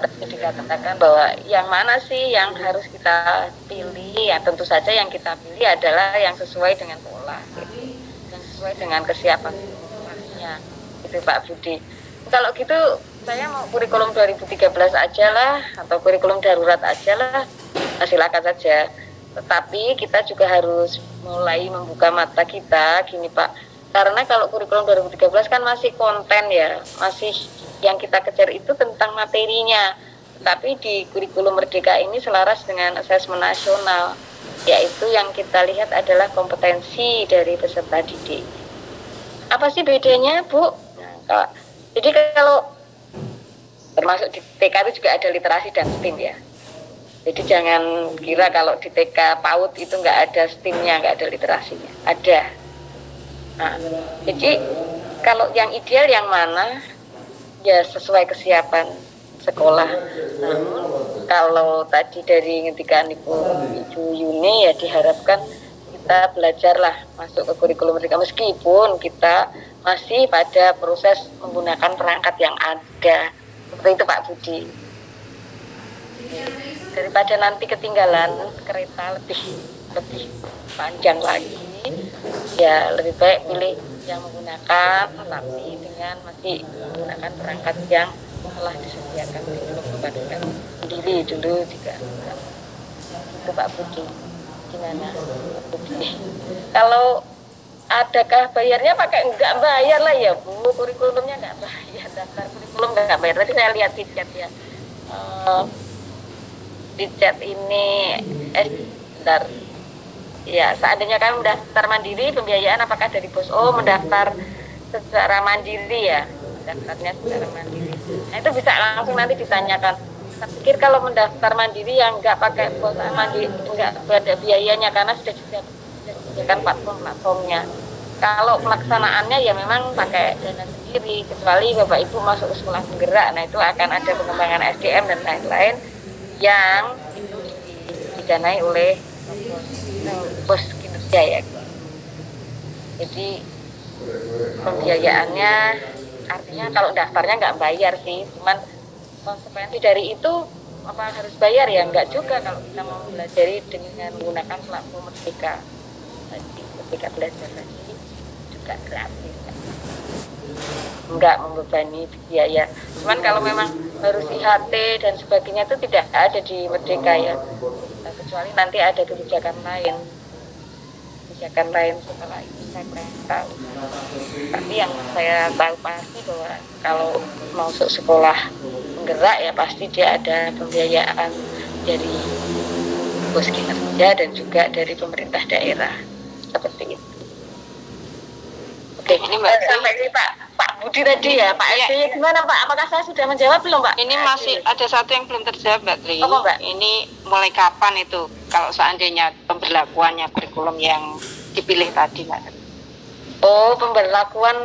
tadi dikatakan bahwa yang mana sih yang harus kita pilih, ya tentu saja yang kita pilih adalah yang sesuai dengan pola, yang sesuai dengan kesiapan sekolahnya, itu Pak Budi. Kalau gitu saya mau kurikulum 2013 aja lah, atau kurikulum darurat aja lah, silakan saja. Tetapi kita juga harus mulai membuka mata kita, gini Pak, karena kalau kurikulum 2013 kan masih konten ya, masih yang kita kejar itu tentang materinya. Tapi di kurikulum Merdeka ini selaras dengan asesmen nasional, yaitu yang kita lihat adalah kompetensi dari peserta didik. Apa sih bedanya, Bu? Nah, jadi kalau termasuk di TK itu juga ada literasi dan STEAM ya. Jadi jangan kira kalau di TK PAUD itu nggak ada STEAM-nya, nggak ada literasinya. Ada. Nah, jadi kalau yang ideal yang mana? Ya sesuai kesiapan sekolah. Namun kalau tadi dari ngetikan Ibu Yuni ya diharapkan kita belajarlah masuk ke kurikulum Merdeka meskipun kita masih pada proses menggunakan perangkat yang ada. Seperti itu Pak Budi. Daripada nanti ketinggalan kereta lebih panjang lagi, ya lebih baik pilih yang menggunakan tapi dengan masih menggunakan perangkat yang telah disediakan sebelum membantukan sendiri dulu juga. Itu Pak Budi. Gimana Pak Budi? Kalau adakah bayarnya? Pakai enggak bayar lah ya Bu, kurikulumnya enggak bayar, daftar kurikulum enggak bayar. Tadi saya lihat di chat ya, di chat ini bentar. Ya, seandainya kami mendaftar mandiri, pembiayaan apakah dari BOS? Oh, mendaftar secara mandiri ya, daftarnya secara mandiri. Nah, itu bisa langsung nanti ditanyakan. Saya pikir kalau mendaftar mandiri yang nggak pakai BOS mandiri, nggak ada biayanya karena sudah disediakan platformnya. Kalau pelaksanaannya ya memang pakai dana sendiri, kecuali Bapak Ibu masuk ke sekolah penggerak. Nah, itu akan ada pengembangan SDM dan lain-lain yang itu didanai oleh BOS kinerja ya. Jadi pembiayaannya artinya kalau daftarnya nggak bayar sih, cuman konsekuensi dari itu apa harus bayar ya? Nggak juga kalau kita mau belajar dengan menggunakan platform Merdeka. Jadi ketika belajar lagi juga gratis, nggak membebani biaya. Cuman kalau memang harus IHT dan sebagainya itu tidak ada di Merdeka ya. Kecuali nanti ada kebijakan lain setelah itu saya kurang tahu. Tapi yang saya tahu pasti bahwa kalau masuk sekolah penggerak ya pasti dia ada pembiayaan dari BOS kinerja dan juga dari pemerintah daerah seperti itu. Oke, ini Mbak sampai ini Pak Budi tadi ya, Pak SD gimana Pak? Apakah saya sudah menjawab belum Pak? Ini masih ada satu yang belum terjawab Mbak Tri. Apa Mbak? Ini mulai kapan itu kalau seandainya pemberlakuannya kurikulum yang dipilih tadi Mbak Tri? Oh, pemberlakuan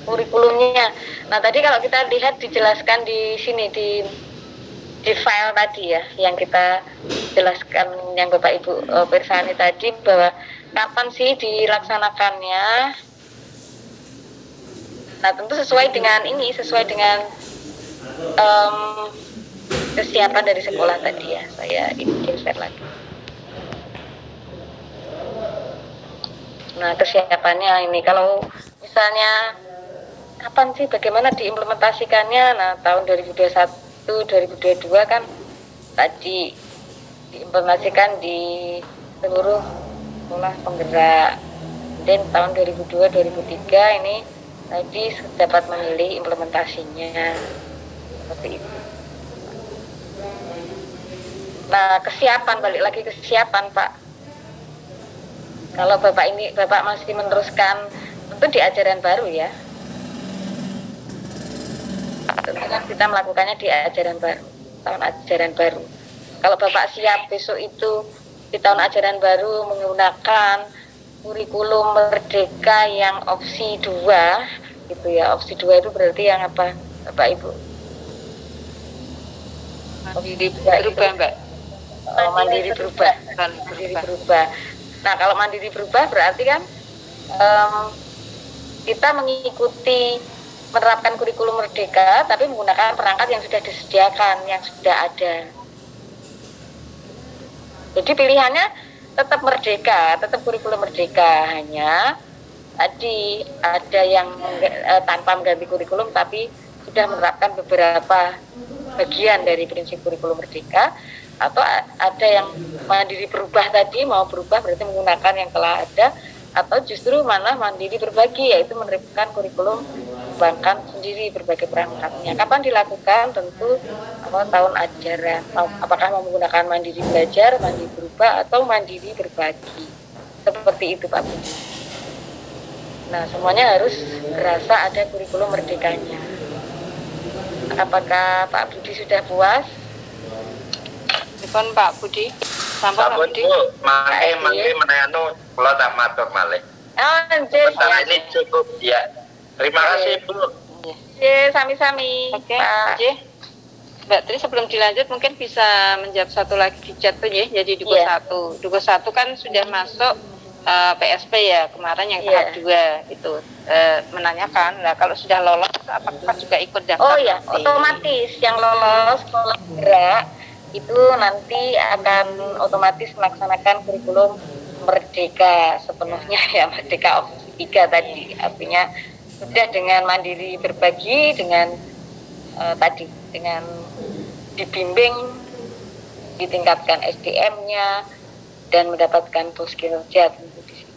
kurikulumnya. Nah tadi kalau kita lihat dijelaskan di sini di file tadi ya, yang kita jelaskan yang Bapak Ibu Pirsani tadi bahwa kapan sih dilaksanakannya. Nah tentu sesuai dengan kesiapan dari sekolah tadi ya, saya ingin share lagi. Nah kesiapannya ini kalau misalnya kapan sih bagaimana diimplementasikannya? Nah tahun 2021, 2022 kan tadi diimplementasikan di seluruh sekolah penggerak. Dan tahun 2002, 2003 ini tadi dapat memilih implementasinya seperti itu. Nah kesiapan, balik lagi kesiapan Pak. Kalau Bapak masih meneruskan tentu di ajaran baru ya. Tentu kan kita melakukannya di ajaran baru, tahun ajaran baru. Kalau Bapak siap besok itu di tahun ajaran baru menggunakan kurikulum Merdeka yang opsi 2 gitu ya. Opsi 2 itu berarti yang apa Bapak Ibu? Mandiri berubah Mbak. Mandiri berubah. Nah kalau mandiri berubah berarti kan kita mengikuti menerapkan kurikulum merdeka tapi menggunakan perangkat yang sudah disediakan, yang sudah ada. Jadi pilihannya tetap merdeka, tetap kurikulum merdeka, hanya tadi ada yang tanpa mengganti kurikulum tapi sudah menerapkan beberapa bagian dari prinsip kurikulum merdeka, atau ada yang mandiri berubah tadi, mau berubah berarti menggunakan yang telah ada, atau justru malah mandiri berbagi, yaitu menerapkan kurikulum mengembangkan sendiri berbagai perangkatnya. Kapan dilakukan? Tentu tahun ajaran. Apakah mau menggunakan mandiri belajar, mandiri berubah, atau mandiri berbagi. Seperti itu Pak Budi. Nah, semuanya harus berasa ada kurikulum merdekanya. Apakah Pak Budi sudah puas? Telepon Pak Budi. Sampun Pak Budi. Mangke menayano kula tak matur malih. Oh, nggih. Ini cukup ya. Terima kasih Bu. Nggih, sami-sami. Oke, nggih. Mbak Tri, sebelum dilanjut mungkin bisa menjawab satu lagi di chat tuh ya. Jadi Dugo 1. Dugo 1 kan sudah masuk PSP ya, kemarin yang tahap 2 itu menanyakan, nah kalau sudah lolos apakah juga ikut daftar? Oh ya, otomatis yang lolos sekolah gerak itu nanti akan otomatis melaksanakan kurikulum merdeka sepenuhnya ya, merdeka opsi 3 tadi, artinya sudah dengan mandiri berbagi, dengan tadi dengan dibimbing, ditingkatkan SDM-nya dan mendapatkan pos kinerja tentu di sini.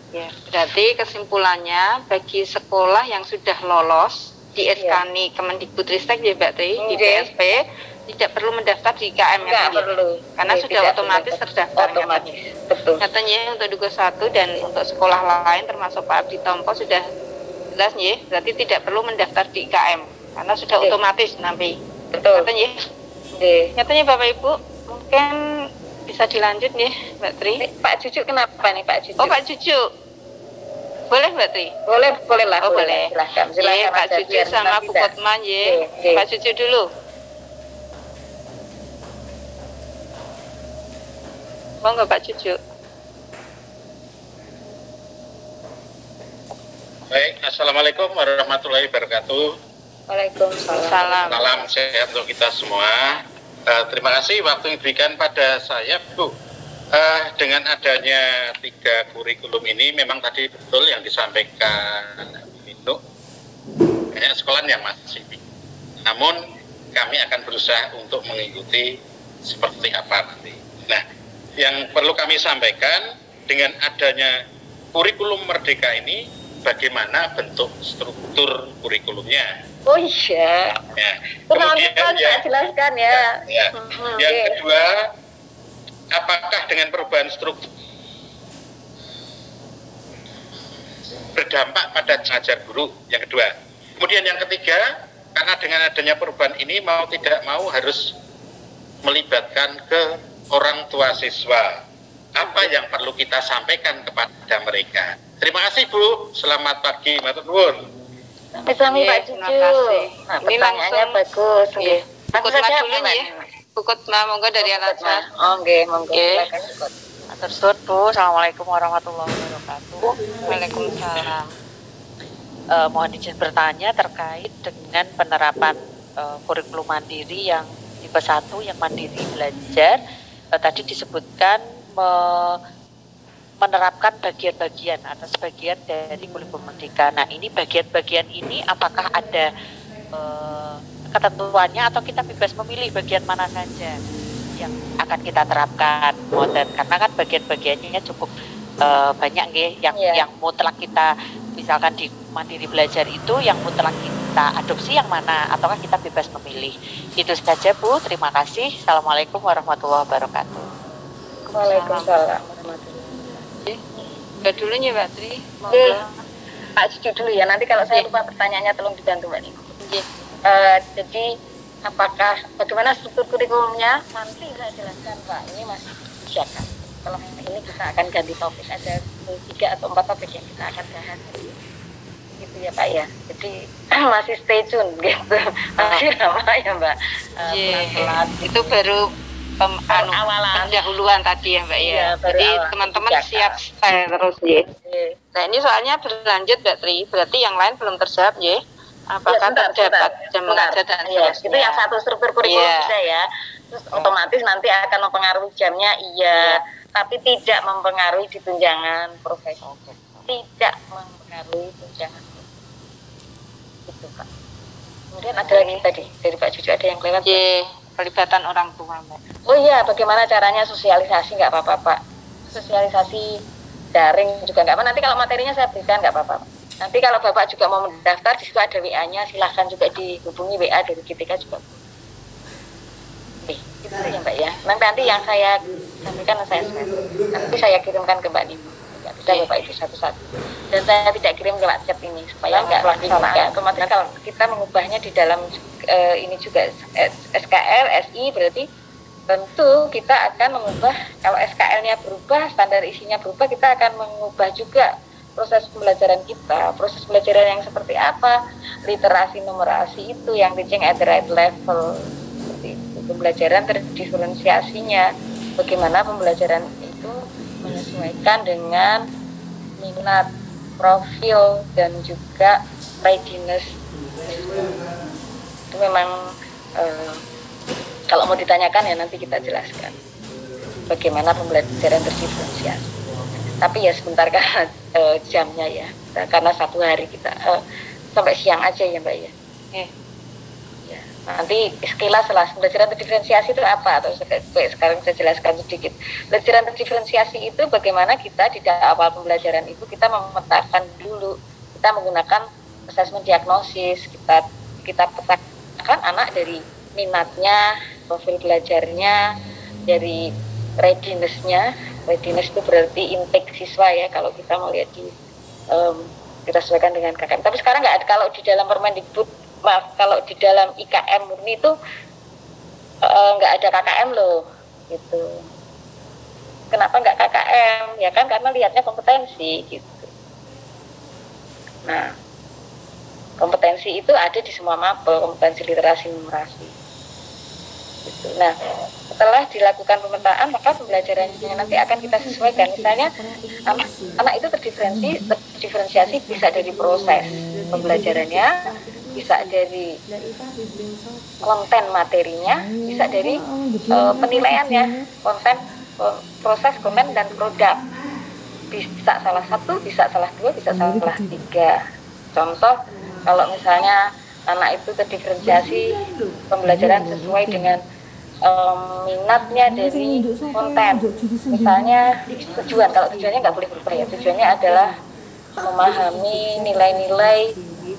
Ya, berarti kesimpulannya bagi sekolah yang sudah lolos di SKNI Kemendikbudristek ya Mbak Tri, di PSP tidak perlu mendaftar di IKM ya, perlu. Karena sudah otomatis terdaftar. Otomatis, betul. Katanya untuk Dugo 1 dan untuk sekolah lain termasuk Pak Abdi Tompo sudah jelas ya, berarti tidak perlu mendaftar di IKM karena sudah otomatis nanti. Betul. Katanya. Katanya Bapak Ibu mungkin bisa dilanjut nih Mbak Tri. Pak Cucu kenapa nih Pak Cucu? Oh Pak Cucu, boleh Mbak Tri? Boleh lah. Oh boleh. Silahkan Pak Cucu sama Bu Kotman ya. Pak Cucu dulu. Mau nggak Pak Cucu? Baik, Assalamualaikum warahmatullahi wabarakatuh. Waalaikumsalam. Salam sehat untuk kita semua. Terima kasih waktu yang diberikan pada saya, Bu. Dengan adanya 3 kurikulum ini, memang tadi betul yang disampaikan itu banyak sekolah yang masih. Namun kami akan berusaha untuk mengikuti seperti apa nanti. Nah, yang perlu kami sampaikan dengan adanya kurikulum merdeka ini, bagaimana bentuk struktur kurikulumnya. Oh iya. Ya. Kemudian saya jelaskan ya. Yang kedua, apakah dengan perubahan struktur berdampak pada ngajar guru? Yang kedua. Kemudian yang ketiga, karena dengan adanya perubahan ini mau tidak mau harus melibatkan ke orang tua siswa. Apa yang perlu kita sampaikan kepada mereka? Terima kasih Bu. Selamat pagi, matur nuwun. Sami Pak Cucu. Terima kasih. Nah, Ini pertanyaannya langsung bagus. Nggih. Bukut saja dulu ya. Bukut monggo dari Al-Azhar. Oh nggih, monggo. Matur suwun Bu. Assalamualaikum warahmatullahi wabarakatuh. Waalaikumsalam. Mohon izin bertanya terkait dengan penerapan kurikulum mandiri yang tipe 1 yang mandiri belajar. Tadi disebutkan menerapkan bagian-bagian atau sebagian dari kurikulum merdeka. Nah, ini bagian-bagian ini apakah ada ketentuannya atau kita bebas memilih bagian mana saja yang akan kita terapkan modern, karena kan bagian-bagiannya cukup banyak nggih yang mutlak kita misalkan di mandiri belajar itu yang mutlak kita adopsi yang mana ataukah kita bebas memilih. Itu saja Bu, terima kasih. Assalamualaikum warahmatullahi wabarakatuh. Waalaikumsalam. Mbak dulu ya Mbak Tri. Pak Cucu dulu ya, nanti kalau saya lupa pertanyaannya tolong dibantu Mbak Niko. Jadi bagaimana struktur kurikulumnya nanti saya jelaskan Pak, ini masih siapkan. Kalau ini kita akan ganti topik, ada 3 atau 4 topik yang kita akan bahas gitu ya Pak ya. Jadi masih stay tune gitu. Masih lama ya Mbak. Pelan-pelan. Itu baru awalan pendahuluan tadi ya Mbak ya. Jadi teman-teman siap stay terus ya. Nah ini soalnya berlanjut Mbak Tri, berarti yang lain belum terjawab ya. apakah terdapat jam mengajar dan seterusnya. Itu yang satu struktur kurikulum bisa ya. Terus otomatis nanti akan mempengaruhi jamnya, tapi tidak mempengaruhi di tunjangan profesi. Tidak mempengaruhi tunjangan profesi. Itu Pak. Kemudian ada lagi tadi dari Pak Cucu ada yang lewat. Pelibatan orang tua, Mbak. Oh iya, bagaimana caranya sosialisasi? Nggak apa-apa Pak. Sosialisasi daring juga nggak apa. Nanti kalau materinya saya berikan nggak apa-apa. Nanti kalau Bapak juga mau mendaftar, di situ ada WA-nya, silahkan juga dihubungi WA dari GTK juga. Itu ya Mbak ya. Nanti yang saya sampaikan nanti saya kirimkan ke Mbak Nino. Nggak bisa Bapak itu satu-satu. Dan saya tidak kirim lewat chat ini supaya nggak pelaksanaan. Otomatis kalau kita mengubahnya di dalam ini juga SKL, SI berarti tentu kita akan mengubah, kalau SKL-nya berubah, standar isinya berubah, kita akan mengubah juga proses pembelajaran kita. Proses pembelajaran yang seperti apa, literasi numerasi itu yang teaching at the right level, seperti itu. Pembelajaran terdiferensiasinya, bagaimana pembelajaran itu menyesuaikan dengan minat, profil, dan juga readiness. Itu memang kalau mau ditanyakan ya nanti kita jelaskan bagaimana pembelajaran terdiferensiasi. Tapi ya sebentar karena jamnya ya, karena satu hari kita sampai siang aja ya Mbak ya. Ya nanti sekilas setelah pembelajaran terdiferensiasi itu apa, atau sekarang saya jelaskan sedikit. Pembelajaran terdiferensiasi itu bagaimana kita di awal pembelajaran itu kita memetakan dulu, kita menggunakan asesmen diagnosis, kita petakan anak dari minatnya, profil belajarnya, dari readiness-nya. Readiness itu berarti intake siswa ya, kalau kita mau lihat kita sesuaikan dengan KKM. Tapi sekarang nggak ada, kalau di dalam Permendikbud, kalau di dalam IKM murni itu nggak ada KKM loh, gitu. Kenapa nggak KKM? Ya kan karena lihatnya kompetensi, gitu. Nah, kompetensi itu ada di semua mapel, kompetensi literasi numerasi. Gitu. Nah, setelah dilakukan pemetaan, maka pembelajarannya nanti akan kita sesuaikan. Misalnya, anak itu terdiferensiasi bisa dari proses pembelajarannya, bisa dari konten materinya, bisa dari penilaiannya, proses, konten, dan produk. Bisa salah satu, bisa salah dua, bisa salah tiga. Contoh, kalau misalnya anak itu terdiferensiasi pembelajaran sesuai dengan minatnya dari konten. Misalnya tujuan, kalau tujuannya nggak boleh berubah ya, tujuannya adalah memahami nilai-nilai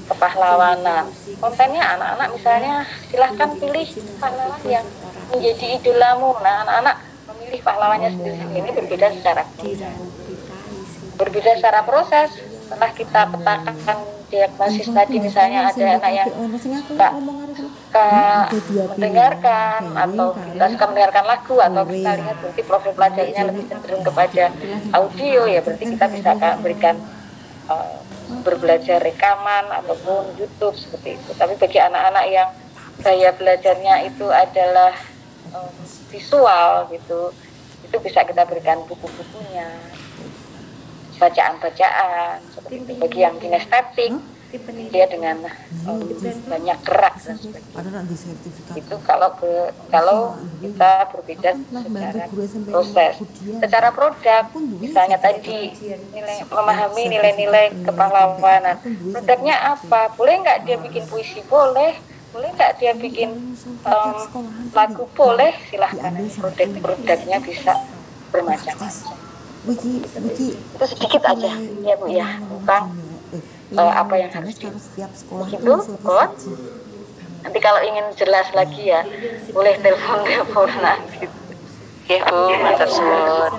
kepahlawanan. Kontennya anak-anak misalnya silahkan pilih pahlawan yang menjadi idolamu. Nah, anak-anak memilih pahlawannya sendiri. Ini berbeda secara proses. Setelah kita petakan diagnosis tadi, misalnya ada anak yang suka mendengarkan, atau kita suka mendengarkan lagu, atau kita lihat berarti profil pelajarnya lebih cenderung kepada audio, ya berarti kita bisa berikan berbelajar rekaman ataupun YouTube seperti itu. Tapi bagi anak-anak yang gaya belajarnya itu adalah visual gitu, itu bisa kita berikan buku-bukunya, bacaan-bacaan seperti itu. Bagi yang kinestetik, dia dengan banyak gerak dan sebagainya. Itu kalau kita berbeda secara proses. Secara produk, misalnya tadi memahami nilai-nilai kepahlawanan. Produknya apa? Boleh nggak dia bikin puisi? Boleh. Boleh nggak dia bikin lagu? Boleh. Silahkan. Produknya bisa bermacam-macam. Itu sedikit aja ya Bu ya, tentang apa yang harus begitu kok. Nanti kalau ingin jelas lagi ya boleh telepon nanti. Oke Bu, matur suwun.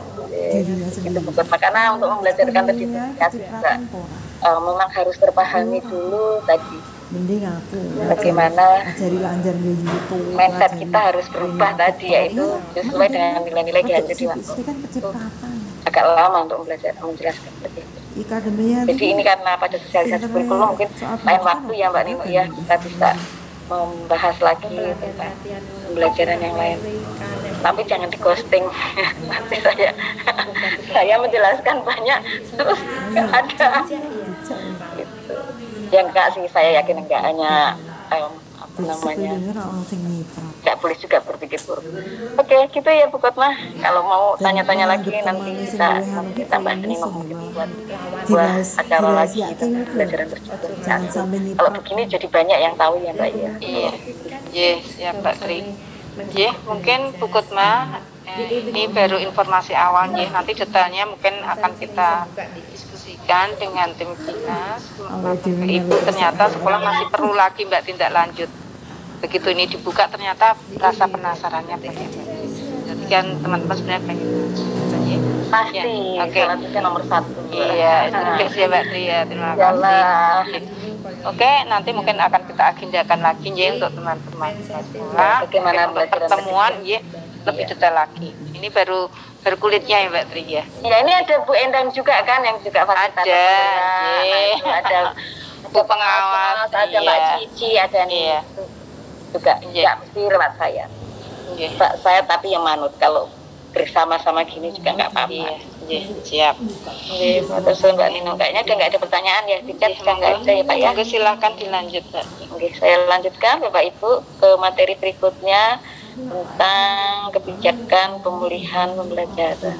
Itu bukan karena untuk membelajarkan terdiferensiasi juga memang harus terpahami dulu tadi bagaimana mindset kita harus berubah tadi, yaitu sesuai dengan nilai-nilai GHC di waktu. Agak lama untuk menjelaskan lebih. Jadi ini karena pada sosialisasi kurikulum mungkin lain waktu ya Mbak Nino ya, kita bisa membahas lagi tentang pembelajaran yang lain. Tapi jangan di ghosting. Nanti saya menjelaskan banyak terus nggak ada. Gitu. Ya enggak sih, saya yakin enggak, hanya apa namanya, nggak boleh juga berpikir buruk. Oke, gitu ya Bu Kotma. Kalau mau tanya-tanya lagi nanti kita tambah ini ngomong buat acara lagi tentang pelajaran berkomunikasi. Kalau begini jadi banyak yang tahu ya Mbak ya. Iya, yes, ya Mbak Tri. Ya, mungkin Bu Kotma, ini baru informasi awal ya. Nanti detailnya mungkin akan kita diskusikan dengan tim dinas. Ibu ternyata sekolah masih perlu lagi Mbak tindak lanjut. Begitu ini dibuka ternyata rasa penasarannya bagaimana. Jadi kan teman-teman sebenarnya pengen pasti ya. Oke. Selanjutnya nomor 1. Iya, terima kasih ya Mbak Tri ya, terima kasih. Oke, nanti mungkin akan kita agendakan lagi ya untuk teman-teman sekolah. Bagaimana untuk pertemuan ya lebih detail lagi. Ini baru kulitnya ya Mbak Tri ya. Ya ini ada Bu Endang juga kan yang juga ada. Ada Bu pengawas, ada Mbak Cici, ada nih juga nggak mesti lewat saya. Mbak saya tapi yang manut, kalau bersama-sama gini juga nggak apa-apa. Siap. Terus Mbak Nino kayaknya udah nggak ada pertanyaan ya, di chat sudah nggak ada ya Pak ya. Oke, silakan dilanjut Mbak. Oke, saya lanjutkan Bapak Ibu ke materi berikutnya tentang kebijakan pemulihan pembelajaran.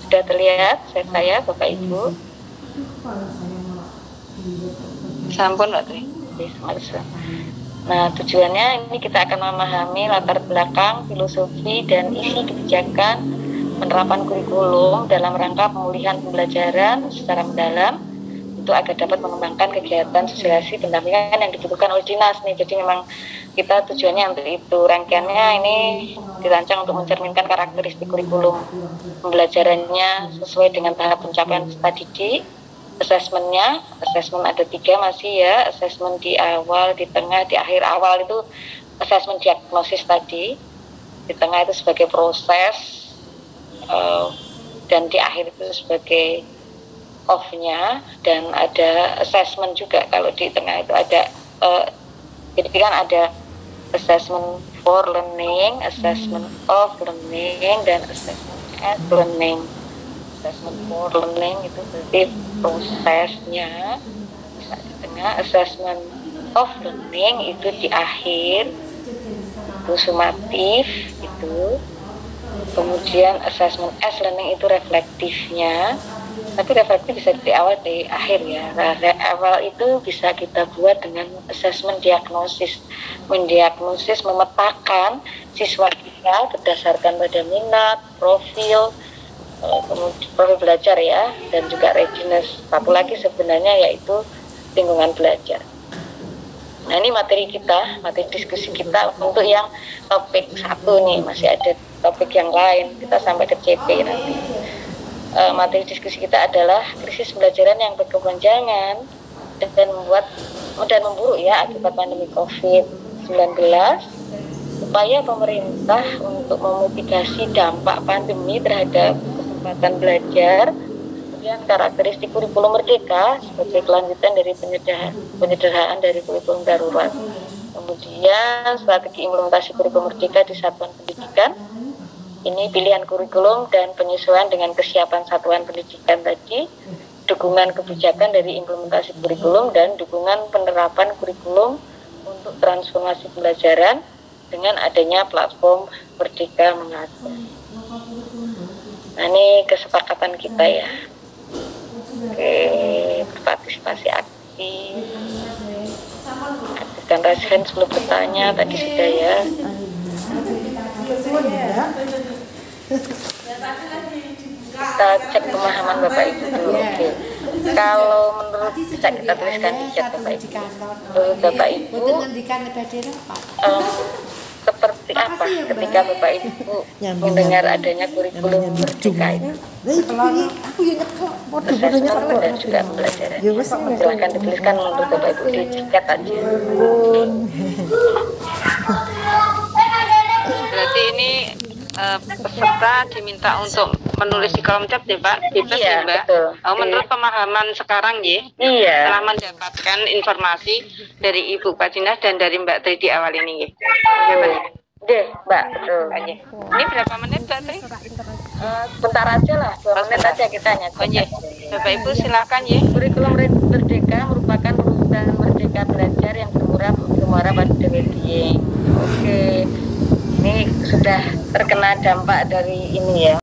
Sudah terlihat saya Bapak Ibu? Sampun Mbak Tri. Nah, tujuannya ini kita akan memahami latar belakang, filosofi, dan isi kebijakan penerapan kurikulum dalam rangka pemulihan pembelajaran secara mendalam itu agar dapat mengembangkan kegiatan sosialisasi pendampingan yang dibutuhkan oleh dinas nih. Jadi memang kita tujuannya untuk itu. Rangkaiannya ini dirancang untuk mencerminkan karakteristik kurikulum pembelajarannya sesuai dengan tahap pencapaian peserta didik. Asesmennya, asesmen ada 3 masih ya, asesmen di awal, di tengah, di akhir. Awal itu asesmen diagnosis tadi, di tengah itu sebagai proses, dan di akhir itu sebagai off-nya, dan ada asesmen juga. Kalau di tengah itu ada, jadi kan ada assessment for learning, assessment of learning, dan assessment as learning. Assessment for learning itu berarti prosesnya di tengah, assessment of learning itu di akhir, itu sumatif itu, kemudian assessment as learning itu reflektifnya, tapi reflektif bisa di awal di akhir ya. Nah, awal itu bisa kita buat dengan assessment diagnosis, mendiagnosis, memetakan siswa kita berdasarkan pada minat, profil, kemudian profil belajar ya, dan juga readiness. Satu lagi sebenarnya yaitu lingkungan belajar. Nah ini materi kita, materi diskusi kita untuk yang topik 1 nih, masih ada topik yang lain, kita sampai ke CP nanti. Materi diskusi kita adalah krisis pembelajaran yang berkepanjangan dan memburuk ya akibat pandemi COVID-19. Upaya pemerintah untuk memitigasi dampak pandemi terhadap kesempatan belajar, kemudian karakteristik kurikulum merdeka sebagai kelanjutan dari penyederhanaan dari kurikulum darurat, kemudian strategi implementasi kurikulum merdeka di satuan pendidikan, ini pilihan kurikulum dan penyesuaian dengan kesiapan satuan pendidikan tadi, dukungan kebijakan dari implementasi kurikulum, dan dukungan penerapan kurikulum untuk transformasi pembelajaran dengan adanya platform Merdeka Mengajar. Nah ini kesepakatan kita ya. Oke, berpartisipasi aktif. Aktifkan raise hand sebelum bertanya, tadi sudah ya. Kita cek pemahaman Bapak Ibu dulu. Oke. Kalau menurut bisa kita tuliskan di chat Bapak Ibu. Menurut Bapak Ibu, seperti apa ketika Bapak Ibu mendengar adanya kurikulum merdeka itu? Assessment dan juga pembelajaran. Silahkan dituliskan menurut Bapak Ibu di chat aja. Berarti ini peserta diminta untuk menulis di kolom chat ya Pak? Bebas ya Mbak? Menurut pemahaman sekarang ya? Iya. Setelah mendapatkan informasi dari Ibu Pak Dinas dan dari Mbak Tri di awal ini ya? Deh Mbak, betul. Ini berapa menit Mbak Tri? Sebentar aja lah, 2 menit aja kita hanya. Bapak Ibu silakan ya. Kurikulum merdeka merupakan dan Merdeka Belajar yang bermuara pada well-being. Oke, ini sudah terkena dampak dari ini ya.